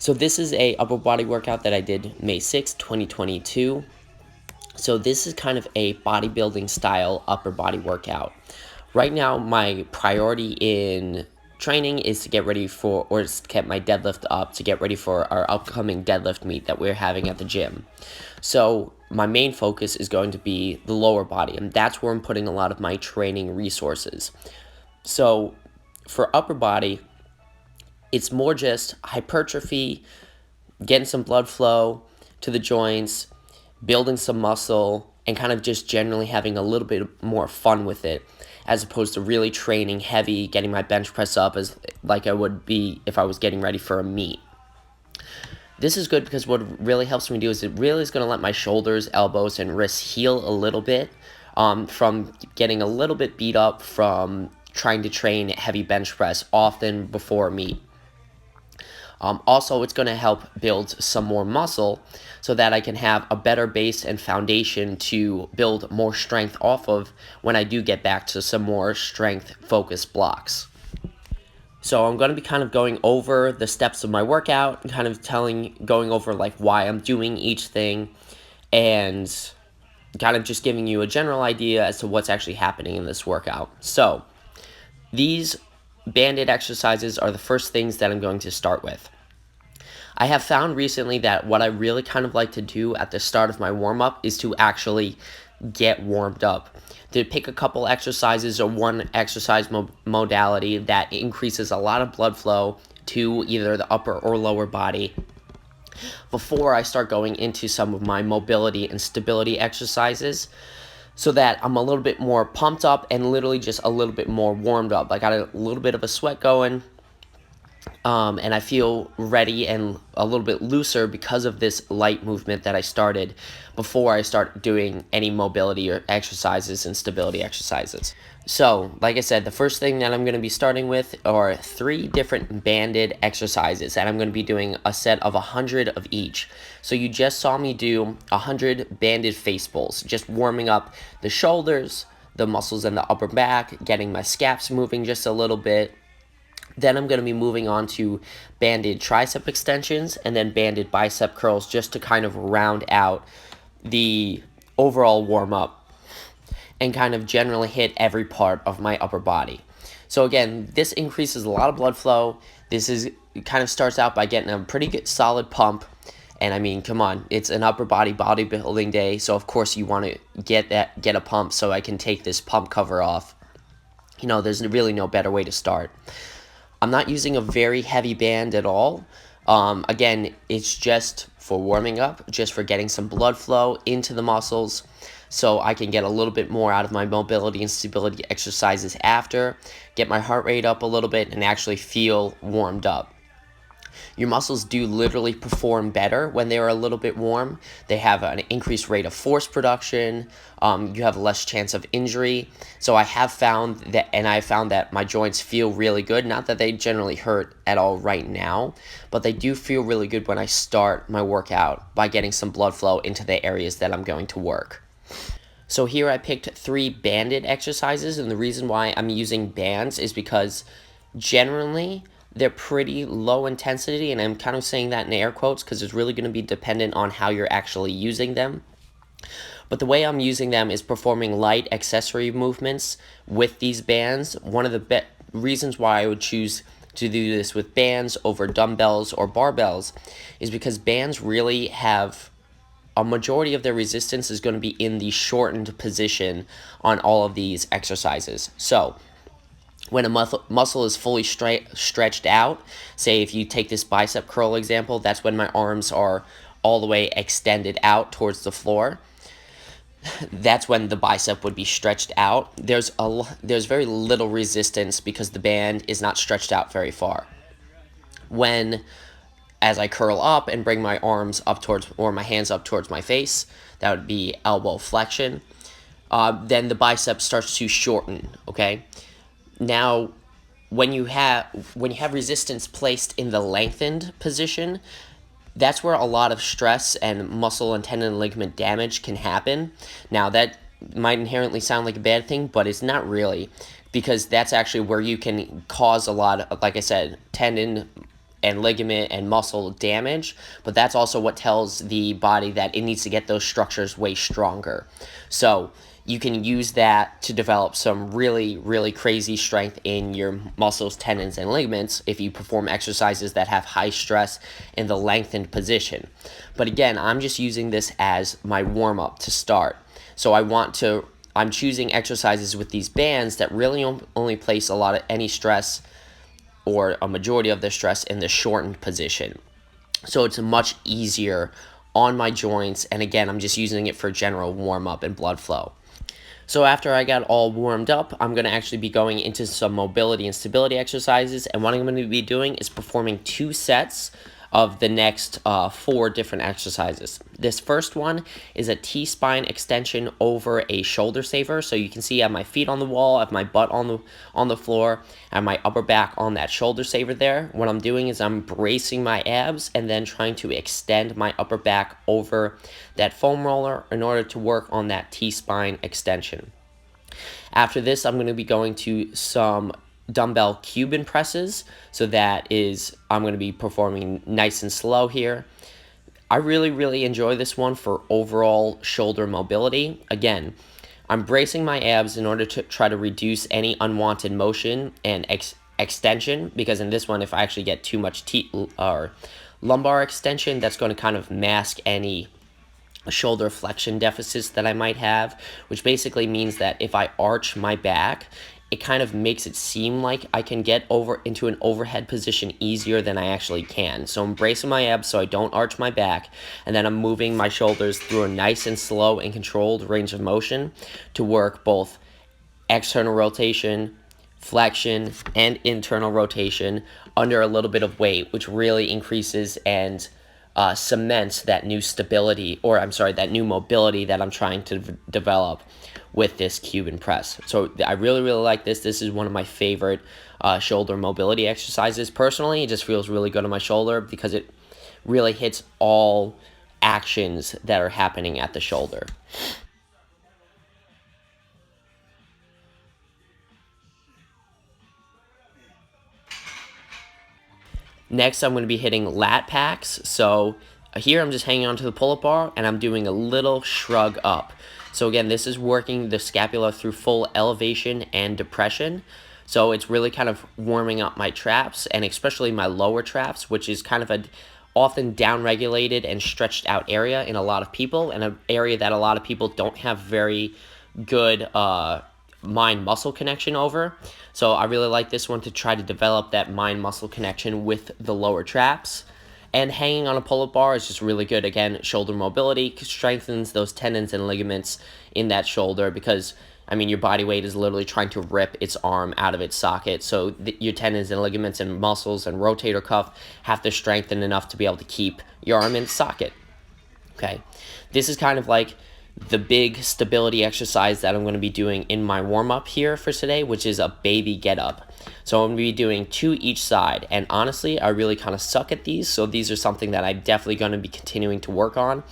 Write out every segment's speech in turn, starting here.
So this is a upper body workout that I did May 6th, 2022. So this is kind of a bodybuilding style upper body workout. Right now, my priority in training is to get ready for, or to get my deadlift up to get ready for our upcoming deadlift meet that we're having at the gym. So my main focus is going to be the lower body, and that's where I'm putting a lot of my training resources. So for upper body, it's more just hypertrophy, getting some blood flow to the joints, building some muscle, and kind of just generally having a little bit more fun with it, as opposed to really training heavy, getting my bench press up as like I would be if I was getting ready for a meet. This is good because what really helps me do is it really is going to let my shoulders, elbows, and wrists heal a little bit from getting a little bit beat up from trying to train heavy bench press often before a meet. Also, it's going to help build some more muscle so that I can have a better base and foundation to build more strength off of when I do get back to some more strength-focused blocks. So I'm going to be kind of going over the steps of my workout, and kind of going over like why I'm doing each thing, and kind of just giving you a general idea as to what's actually happening in this workout. So these banded exercises are the first things that I'm going to start with. I have found recently that what I really kind of like to do at the start of my warm-up is to actually get warmed up. To pick a couple exercises or one exercise modality that increases a lot of blood flow to either the upper or lower body before I start going into some of my mobility and stability exercises, so that I'm a little bit more pumped up and literally just a little bit more warmed up. I got a little bit of a sweat going, and I feel ready and a little bit looser because of this light movement that I started before I start doing any mobility or exercises and stability exercises. So, like I said, the first thing that I'm going to be starting with are 3 different banded exercises, and I'm going to be doing a set of 100 of each. So you just saw me do 100 banded Facepulls, just warming up the shoulders, the muscles in the upper back, getting my scaps moving just a little bit. Then I'm going to be moving on to banded tricep extensions and then banded bicep curls, just to kind of round out the overall warm-up and kind of generally hit every part of my upper body. So again, this increases a lot of blood flow. It kind of starts out by getting a pretty good solid pump. And I mean, come on, it's an upper body bodybuilding day, so of course you want to get a pump so I can take this pump cover off. You know, there's really no better way to start. I'm not using a very heavy band at all. Again, it's just for warming up, just for getting some blood flow into the muscles, so I can get a little bit more out of my mobility and stability exercises after, get my heart rate up a little bit, and actually feel warmed up. Your muscles do literally perform better when they are a little bit warm. They have an increased rate of force production. You have less chance of injury. So I found that my joints feel really good. Not that they generally hurt at all right now, but they do feel really good when I start my workout by getting some blood flow into the areas that I'm going to work. So here I picked 3 banded exercises, and the reason why I'm using bands is because generally they're pretty low intensity, and I'm kind of saying that in air quotes because it's really going to be dependent on how you're actually using them. But the way I'm using them is performing light accessory movements with these bands. One of the reasons why I would choose to do this with bands over dumbbells or barbells is because bands really have a majority of their resistance is going to be in the shortened position on all of these exercises. So when a muscle is fully stretched out, say if you take this bicep curl example, that's when my arms are all the way extended out towards the floor. That's when the bicep would be stretched out. There's very little resistance because the band is not stretched out very far. As I curl up and bring my arms up towards, or my hands up towards my face, that would be elbow flexion, then the bicep starts to shorten, okay? Now, when you have resistance placed in the lengthened position, that's where a lot of stress and muscle and tendon and ligament damage can happen. Now, that might inherently sound like a bad thing, but it's not really, because that's actually where you can cause a lot of, like I said, tendon and ligament and muscle damage, but that's also what tells the body that it needs to get those structures way stronger. So you can use that to develop some really, really crazy strength in your muscles, tendons, and ligaments if you perform exercises that have high stress in the lengthened position. But again, I'm just using this as my warm-up to start. So I'm choosing exercises with these bands that really only place a lot of any stress or a majority of the stress in the shortened position. So it's much easier on my joints, and again, I'm just using it for general warm-up and blood flow. So after I got all warmed up, I'm going to actually be going into some mobility and stability exercises, and what I'm going to be doing is performing 2 sets of the next 4 different exercises. This first one is a T-spine extension over a shoulder saver. So you can see I have my feet on the wall, I have my butt on the floor, and my upper back on that shoulder saver there. What I'm doing is I'm bracing my abs and then trying to extend my upper back over that foam roller in order to work on that T-spine extension. After this, I'm going to be going to some dumbbell Cuban presses. So that is, I'm going to be performing nice and slow here. I really enjoy this one for overall shoulder mobility. Again, I'm bracing my abs in order to try to reduce any unwanted motion and extension, because in this one, if I actually get too much or lumbar extension, that's going to kind of mask any shoulder flexion deficits that I might have, which basically means that if I arch my back, it kind of makes it seem like I can get over into an overhead position easier than I actually can. So I'm bracing my abs so I don't arch my back, and then I'm moving my shoulders through a nice and slow and controlled range of motion to work both external rotation, flexion, and internal rotation under a little bit of weight, which really increases and cements that new stability, or I'm sorry, that new mobility that I'm trying to develop with this Cuban press. So I really like this. This is one of my favorite shoulder mobility exercises. Personally, it just feels really good on my shoulder because it really hits all actions that are happening at the shoulder. Next, I'm going to be hitting lat packs. So here I'm just hanging onto the pull-up bar and I'm doing a little shrug up. So again, this is working the scapula through full elevation and depression. So it's really kind of warming up my traps, and especially my lower traps, which is kind of a often down-regulated and stretched out area in a lot of people, and an area that a lot of people don't have very good mind-muscle connection over. So I really like this one to try to develop that mind-muscle connection with the lower traps. And hanging on a pull-up bar is just really good. Again, shoulder mobility strengthens those tendons and ligaments in that shoulder, because, I mean, your body weight is literally trying to rip its arm out of its socket. So your tendons and ligaments and muscles and rotator cuff have to strengthen enough to be able to keep your arm in its socket. Okay, this is kind of like the big stability exercise that I'm going to be doing in my warm-up here for today, which is a baby get-up. So I'm going to be doing 2 each side, and honestly, I really kind of suck at these, so these are something that I'm definitely going to be continuing to work on.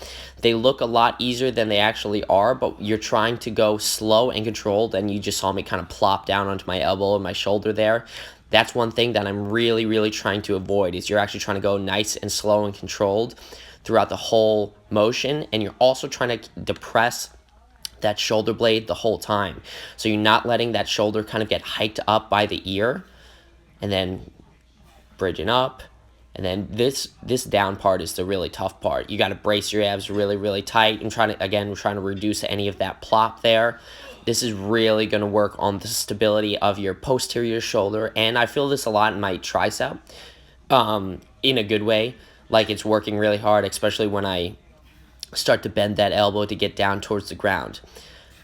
They look a lot easier than they actually are, but you're trying to go slow and controlled, and you just saw me kind of plop down onto my elbow and my shoulder there. That's one thing that I'm really trying to avoid, is you're actually trying to go nice and slow and controlled throughout the whole motion, and you're also trying to depress that shoulder blade the whole time. So you're not letting that shoulder kind of get hiked up by the ear, and then bridging up, and then this down part is the really tough part. You got to brace your abs really tight. I'm trying to reduce any of that plop there. This is really going to work on the stability of your posterior shoulder, and I feel this a lot in my tricep, in a good way. Like, it's working really hard, especially when I start to bend that elbow to get down towards the ground.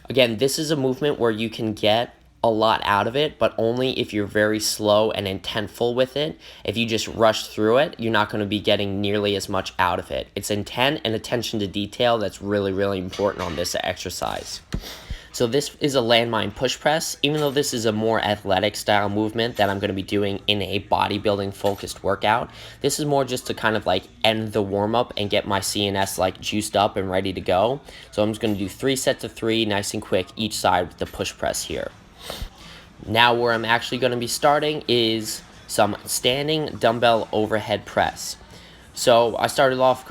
Again, this is a movement where you can get a lot out of it, but only if you're very slow and intentful with it. If you just rush through it, you're not going to be getting nearly as much out of it. It's intent and attention to detail that's really important on this exercise. So this is a landmine push press. Even though this is a more athletic style movement that I'm going to be doing in a bodybuilding focused workout, this is more just to kind of like end the warm up and get my CNS like juiced up and ready to go. So I'm just going to do 3 sets of 3, nice and quick each side with the push press here. Now where I'm actually going to be starting is some standing dumbbell overhead press. So I started off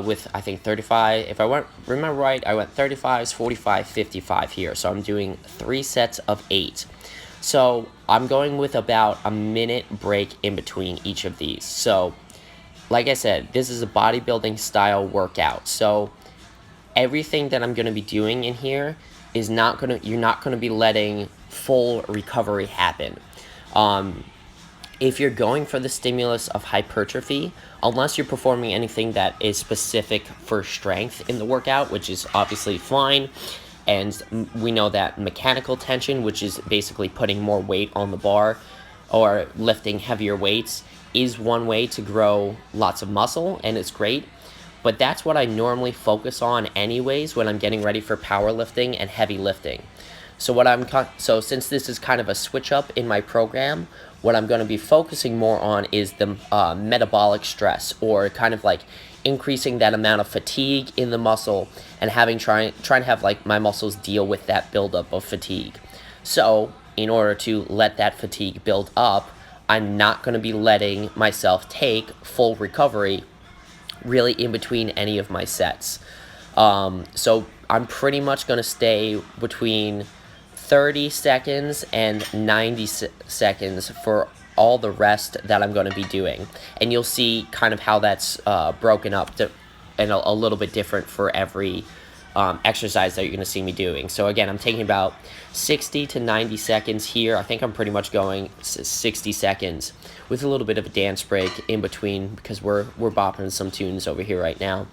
with, I think, 35. If I remember right, I went 35s, 45, 55 here. So I'm doing 3 sets of 8. So I'm going with about a minute break in between each of these. So like I said, this is a bodybuilding style workout. So everything that I'm going to be doing in here is you're not going to be letting full recovery happen. If you're going for the stimulus of hypertrophy, unless you're performing anything that is specific for strength in the workout, which is obviously fine, and we know that mechanical tension, which is basically putting more weight on the bar or lifting heavier weights, is one way to grow lots of muscle, and it's great. But that's what I normally focus on anyways when I'm getting ready for powerlifting and heavy lifting. So since this is kind of a switch up in my program, what I'm going to be focusing more on is the metabolic stress, or kind of like increasing that amount of fatigue in the muscle and trying to have like my muscles deal with that buildup of fatigue. So in order to let that fatigue build up, I'm not going to be letting myself take full recovery really in between any of my sets. So I'm pretty much going to stay between 30 seconds and 90 seconds for all the rest that I'm going to be doing. And you'll see kind of how that's broken up and a little bit different for every exercise that you're going to see me doing. So again, I'm taking about 60 to 90 seconds here. I think I'm pretty much going 60 seconds with a little bit of a dance break in between, because we're bopping some tunes over here right now.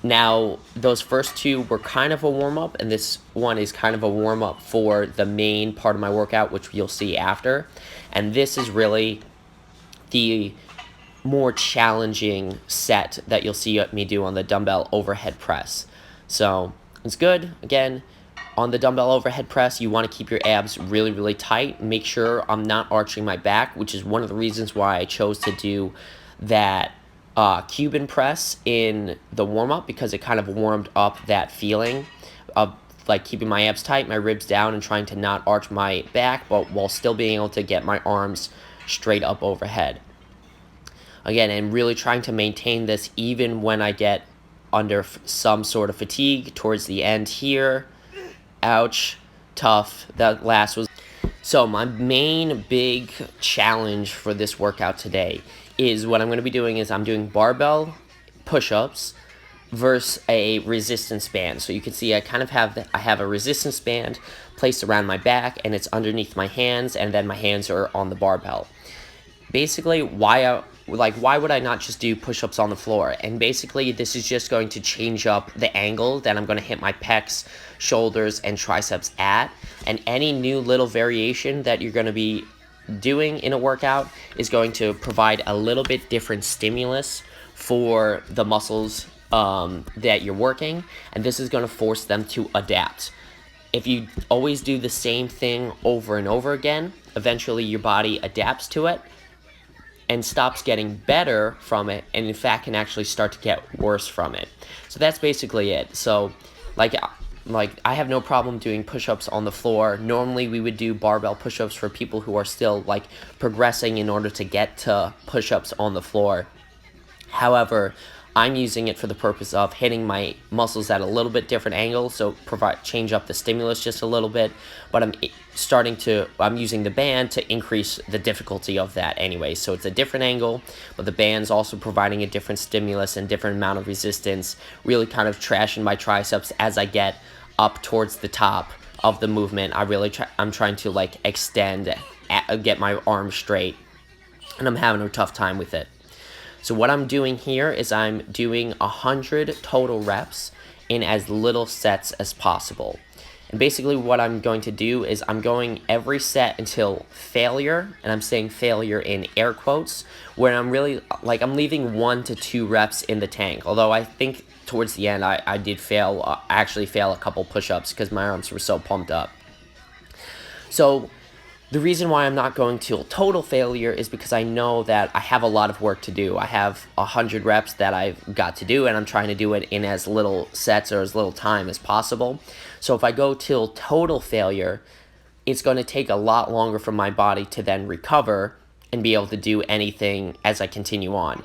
Now, those first two were kind of a warm-up, and this one is kind of a warm-up for the main part of my workout, which you'll see after. And this is really the more challenging set that you'll see me do on the dumbbell overhead press. So it's good. Again, on the dumbbell overhead press, you want to keep your abs really, really tight. Make sure I'm not arching my back, which is one of the reasons why I chose to do that Cuban press in the warm-up, because it kind of warmed up that feeling of like keeping my abs tight, my ribs down, and trying to not arch my back, but while still being able to get my arms straight up overhead. Again, and really trying to maintain this even when I get under some sort of fatigue towards the end here. Ouch, tough. That last was... So my main big challenge for this workout today is what I'm going to be doing is I'm doing barbell push-ups versus a resistance band. So you can see I kind of have a resistance band placed around my back, and it's underneath my hands, and then my hands are on the barbell. Basically, why would I not just do push-ups on the floor? And basically, this is just going to change up the angle that I'm going to hit my pecs, shoulders, and triceps at. And any new little variation that you're going to be doing in a workout is going to provide a little bit different stimulus for the muscles that you're working. And this is going to force them to adapt. If you always do the same thing over and over again, eventually your body adapts to it and stops getting better from it, and in fact can actually start to get worse from it. So that's basically it. So like I have no problem doing push-ups on the floor. Normally we would do barbell push-ups for people who are still like progressing in order to get to push-ups on the floor. However, I'm using it for the purpose of hitting my muscles at a little bit different angle, so change up the stimulus just a little bit. But I'm using the band to increase the difficulty of that anyway. So it's a different angle, but the band's also providing a different stimulus and different amount of resistance, really kind of trashing my triceps as I get up towards the top of the movement. I'm trying to like extend, get my arms straight, and I'm having a tough time with it. So what I'm doing here is I'm doing 100 total reps in as little sets as possible. And basically what I'm going to do is I'm going every set until failure, and I'm saying failure in air quotes, where I'm really, like, I'm leaving 1 to 2 reps in the tank. Although I think towards the end I did actually fail a couple push-ups because my arms were so pumped up. So the reason why I'm not going to total failure is because I know that I have a lot of work to do. I have 100 reps that I've got to do, and I'm trying to do it in as little sets or as little time as possible. So if I go till total failure, it's going to take a lot longer for my body to then recover and be able to do anything as I continue on.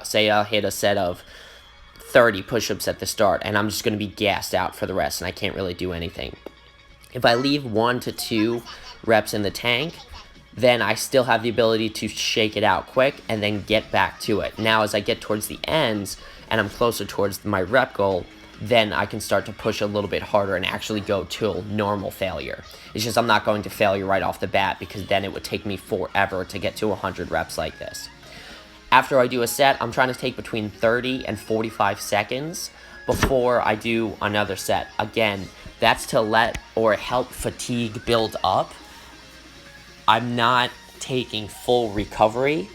Say I hit a set of 30 push-ups at the start, and I'm just going to be gassed out for the rest, and I can't really do anything. If I leave 1 to 2 reps in the tank, then I still have the ability to shake it out quick and then get back to it. Now, as I get towards the ends and I'm closer towards my rep goal, then I can start to push a little bit harder and actually go to normal failure. It's just I'm not going to failure right off the bat, because then it would take me forever to get to 100 reps like this. After I do a set, I'm trying to take between 30 and 45 seconds before I do another set. Again, that's to let or help fatigue build up. I'm not taking full recovery,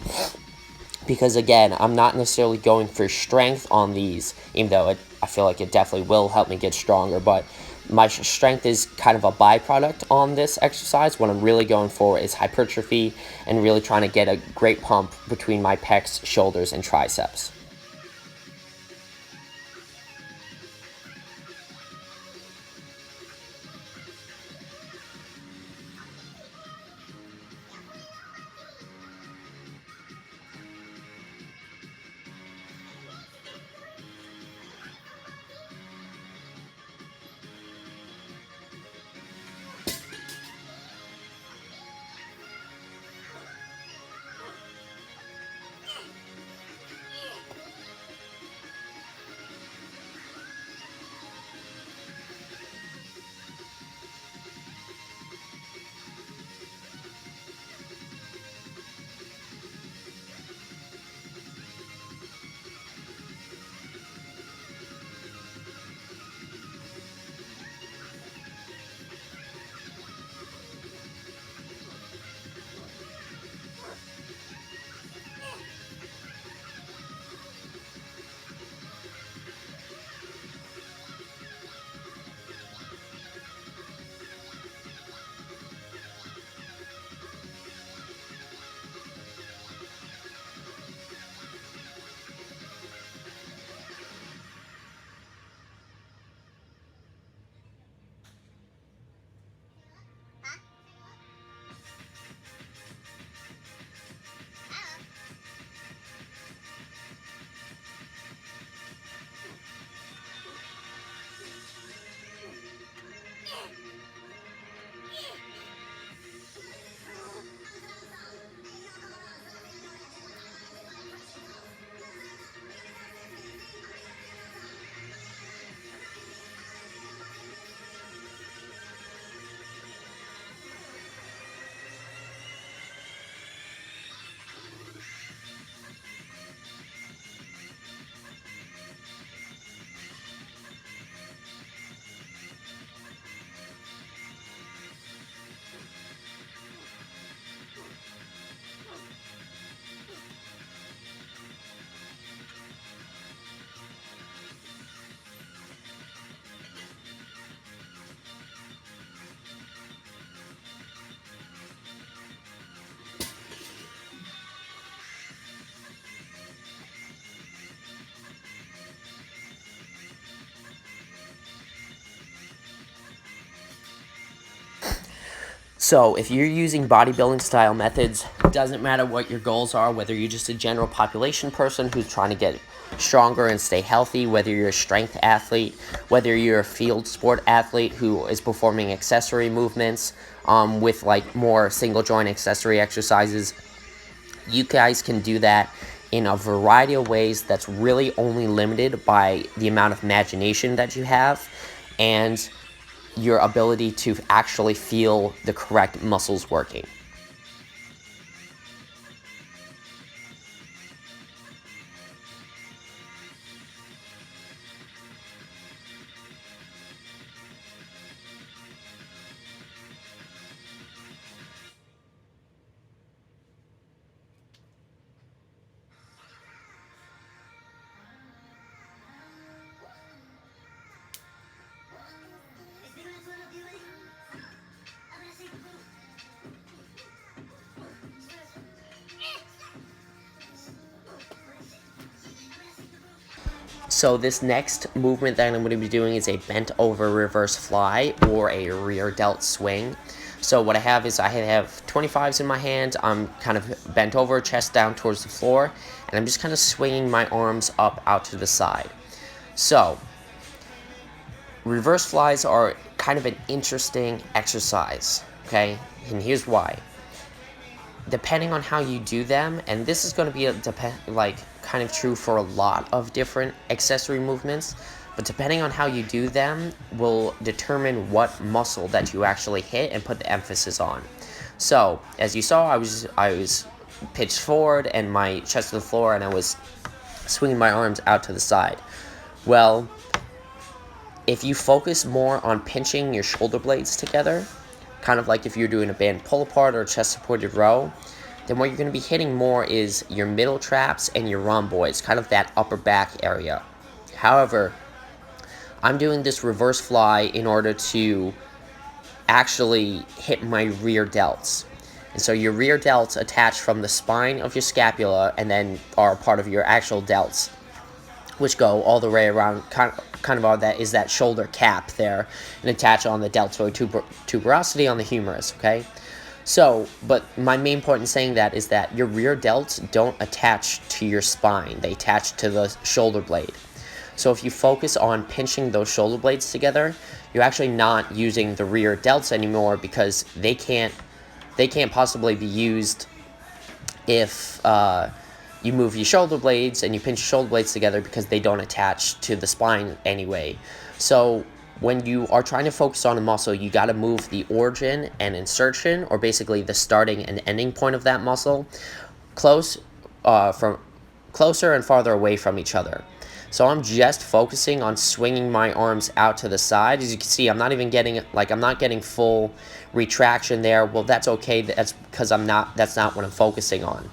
because again, I'm not necessarily going for strength on these, even though I feel like it definitely will help me get stronger, but my strength is kind of a byproduct on this exercise. What I'm really going for is hypertrophy and really trying to get a great pump between my pecs, shoulders, and triceps. So if you're using bodybuilding style methods, it doesn't matter what your goals are, whether you're just a general population person who's trying to get stronger and stay healthy, whether you're a strength athlete, whether you're a field sport athlete who is performing accessory movements with like more single joint accessory exercises. You guys can do that in a variety of ways that's really only limited by the amount of imagination that you have and your ability to actually feel the correct muscles working. So this next movement that I'm going to be doing is a bent over reverse fly or a rear delt swing. So what I have is I have 25s in my hand. I'm kind of bent over, chest down towards the floor, and I'm just kind of swinging my arms up out to the side. So reverse flies are kind of an interesting exercise, okay? And here's why. Depending on how you do them, and this is going to be kind of true for a lot of different accessory movements, but depending on how you do them will determine what muscle that you actually hit and put the emphasis on. So as you saw, I was pitched forward and my chest to the floor, and I was swinging my arms out to the side. Well, if you focus more on pinching your shoulder blades together, kind of like if you're doing a band pull apart or chest supported row, then what you're going to be hitting more is your middle traps and your rhomboids, kind of that upper back area. However, I'm doing this reverse fly in order to actually hit my rear delts. And so your rear delts attach from the spine of your scapula and then are part of your actual delts, which go all the way around, kind of on that shoulder cap there, and attach on the deltoid tuberosity on the humerus, okay? So, but my main point in saying that is that your rear delts don't attach to your spine, they attach to the shoulder blade. So if you focus on pinching those shoulder blades together, you're actually not using the rear delts anymore, because they can't possibly be used if you move your shoulder blades and you pinch your shoulder blades together, because they don't attach to the spine anyway. So when you are trying to focus on a muscle, you got to move the origin and insertion, or basically the starting and ending point of that muscle, closer and farther away from each other. So I'm just focusing on swinging my arms out to the side. As you can see, I'm not getting full retraction there. Well, that's okay. That's because that's not what I'm focusing on.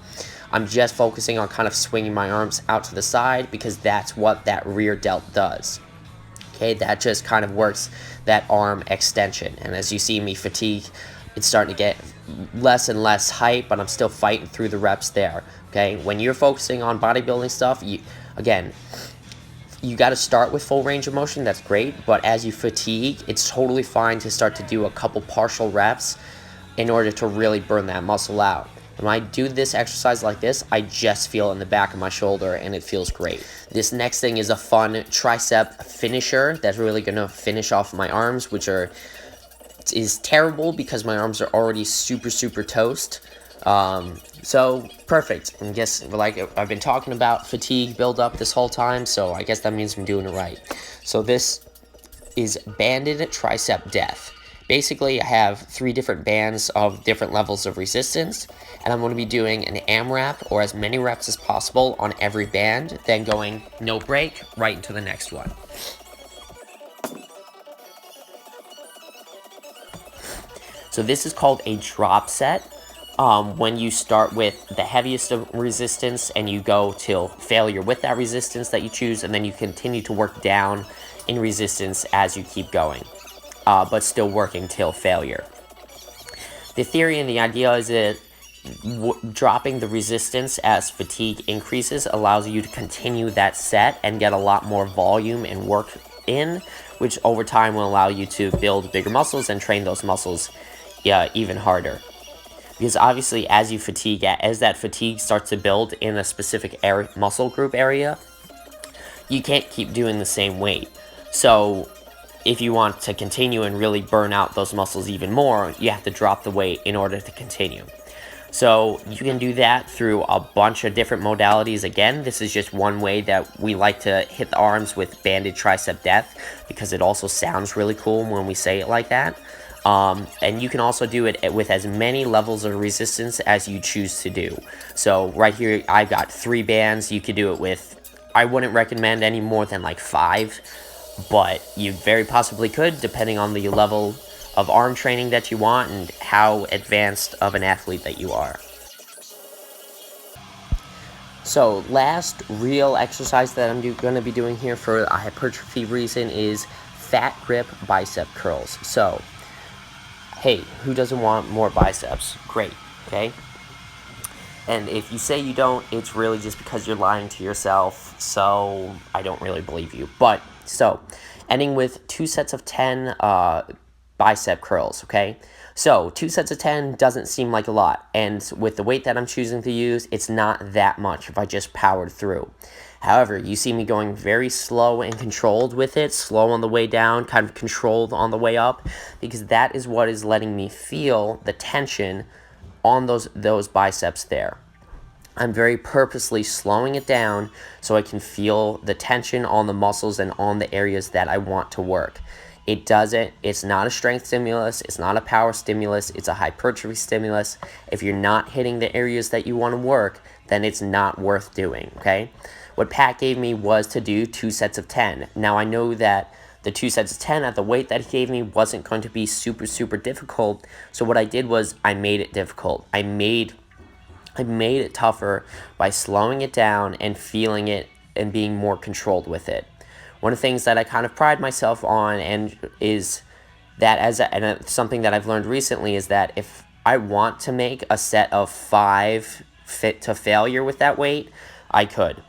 I'm just focusing on kind of swinging my arms out to the side, because that's what that rear delt does. Okay, that just kind of works that arm extension. And as you see me fatigue, it's starting to get less and less height, but I'm still fighting through the reps there. Okay, when you're focusing on bodybuilding stuff, you got to start with full range of motion. That's great, but as you fatigue, it's totally fine to start to do a couple partial reps in order to really burn that muscle out. When I do this exercise like this, I just feel in the back of my shoulder, and it feels great. This next thing is a fun tricep finisher that's really going to finish off my arms, which is terrible because my arms are already super toast. So perfect. I guess, like I've been talking about fatigue build-up this whole time, so I guess that means I'm doing it right. So this is banded tricep death. Basically, I have 3 different bands of different levels of resistance, and I'm going to be doing an Amrap, or as many reps as possible on every band, then going no break right into the next one. So this is called a drop set. When you start with the heaviest of resistance and you go till failure with that resistance that you choose, and then you continue to work down in resistance as you keep going, but still working till failure. The theory and the idea is that dropping the resistance as fatigue increases allows you to continue that set and get a lot more volume and work in, which over time will allow you to build bigger muscles and train those muscles even harder. Because obviously, as you fatigue, as that fatigue starts to build in a specific muscle group area, you can't keep doing the same weight. So if you want to continue and really burn out those muscles even more, you have to drop the weight in order to continue. So you can do that through a bunch of different modalities. Again, this is just one way that we like to hit the arms with banded tricep death, because it also sounds really cool when we say it like that. And you can also do it with as many levels of resistance as you choose to do. So right here, I've got 3 bands. You could do it with, I wouldn't recommend any more than like 5, but you very possibly could, depending on the level of arm training that you want and how advanced of an athlete that you are. So last real exercise that I'm going to be doing here for a hypertrophy reason is fat grip bicep curls. So hey, who doesn't want more biceps? Great, okay? And if you say you don't, it's really just because you're lying to yourself, so I don't really believe you. But, so, ending with 2 sets of 10 bicep curls, okay? So 2 sets of 10 doesn't seem like a lot, and with the weight that I'm choosing to use, it's not that much if I just powered through. However, you see me going very slow and controlled with it, slow on the way down, kind of controlled on the way up, because that is what is letting me feel the tension on those biceps there. I'm very purposely slowing it down so I can feel the tension on the muscles and on the areas that I want to work. It's not a strength stimulus, it's not a power stimulus, it's a hypertrophy stimulus. If you're not hitting the areas that you want to work, then it's not worth doing, okay? What Pat gave me was to do 2 sets of 10. Now I know that the 2 sets of 10 at the weight that he gave me wasn't going to be super difficult, so what I did was I made it difficult. I made it tougher by slowing it down and feeling it and being more controlled with it. One of the things that I kind of pride myself on and is that something that I've learned recently is that if I want to make a set of 5 fit to failure with that weight, I could.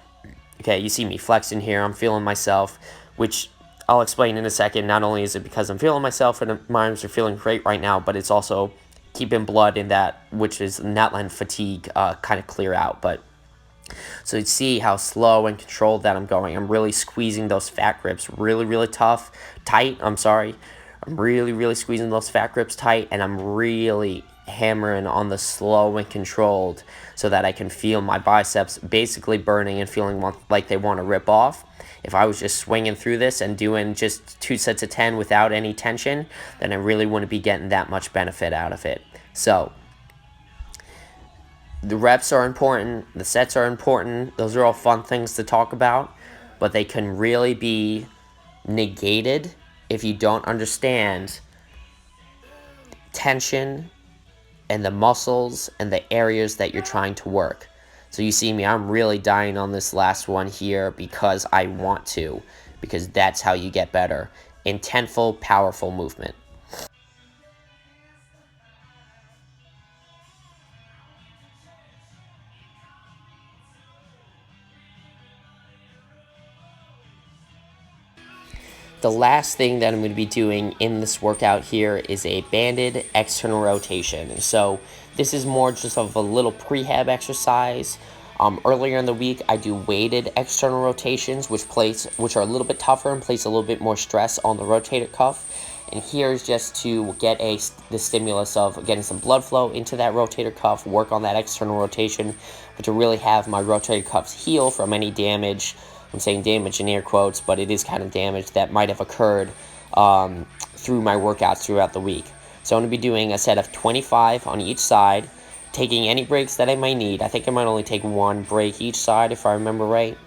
Okay, you see me flexing here, I'm feeling myself, which I'll explain in a second. Not only is it because I'm feeling myself and my arms are feeling great right now, but it's also keeping blood in that, which is not letting fatigue kind of clear out. But so you see how slow and controlled that I'm going. I'm really squeezing those fat grips really tight. I'm really squeezing those fat grips tight, and I'm really hammering on the slow and controlled so that I can feel my biceps basically burning and feeling like they want to rip off. If I was just swinging through this and doing just 2 sets of 10 without any tension, then I really wouldn't be getting that much benefit out of it. So the reps are important, the sets are important, those are all fun things to talk about, but they can really be negated if you don't understand tension and the muscles and the areas that you're trying to work. So you see me, I'm really dying on this last one here because I want to, because that's how you get better. Intentful, powerful movement. The last thing that I'm going to be doing in this workout here is a banded external rotation. So this is more just of a little prehab exercise. Earlier in the week, I do weighted external rotations, which are a little bit tougher and place a little bit more stress on the rotator cuff. And here's just to get the stimulus of getting some blood flow into that rotator cuff, work on that external rotation, but to really have my rotator cuffs heal from any damage. I'm saying damage in air quotes, but it is kind of damage that might have occurred through my workouts throughout the week. So I'm going to be doing a set of 25 on each side, taking any breaks that I might need. I think I might only take 1 break each side if I remember right.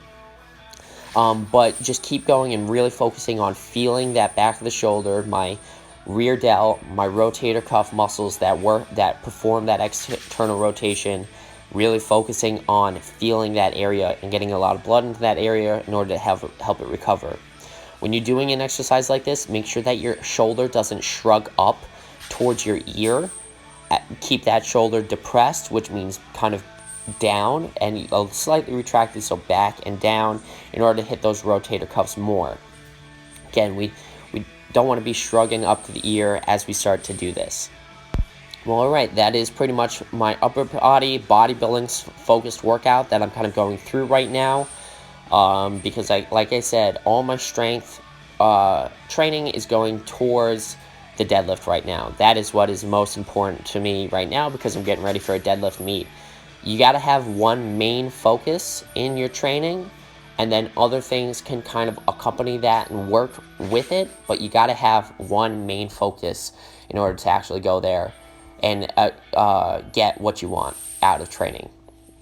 But just keep going and really focusing on feeling that back of the shoulder, my rear delt, my rotator cuff muscles that perform that external rotation, really focusing on feeling that area and getting a lot of blood into that area in order to help it recover. When you're doing an exercise like this, make sure that your shoulder doesn't shrug up towards your ear. Keep that shoulder depressed, which means kind of down, and slightly retracted, so back and down, in order to hit those rotator cuffs more. Again, we don't want to be shrugging up to the ear as we start to do this. Well, alright, that is pretty much my upper body bodybuilding focused workout that I'm kind of going through right now. Because like I said, all my strength training is going towards the deadlift right now. That is what is most important to me right now because I'm getting ready for a deadlift meet. You got to have one main focus in your training, and then other things can kind of accompany that and work with it, but you got to have one main focus in order to actually go there and get what you want out of training.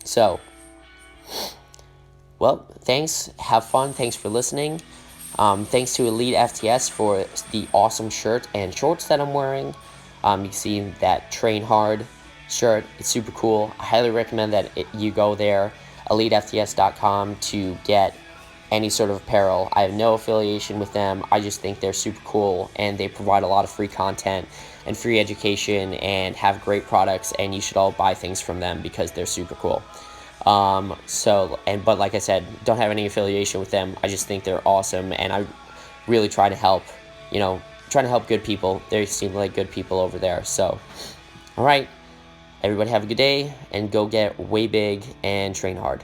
So, well, thanks. Have fun. Thanks for listening. Thanks to Elite FTS for the awesome shirt and shorts that I'm wearing. You can see that Train Hard shirt. It's super cool. I highly recommend that you go there, elitefts.com, to get any sort of apparel. I have no affiliation with them. I just think they're super cool, and they provide a lot of free content and free education and have great products, and you should all buy things from them because they're super cool. But like I said, don't have any affiliation with them. I just think they're awesome, and I really try to help, trying to help good people. They seem like good people over there. So, all right, everybody have a good day and go get way big and train hard.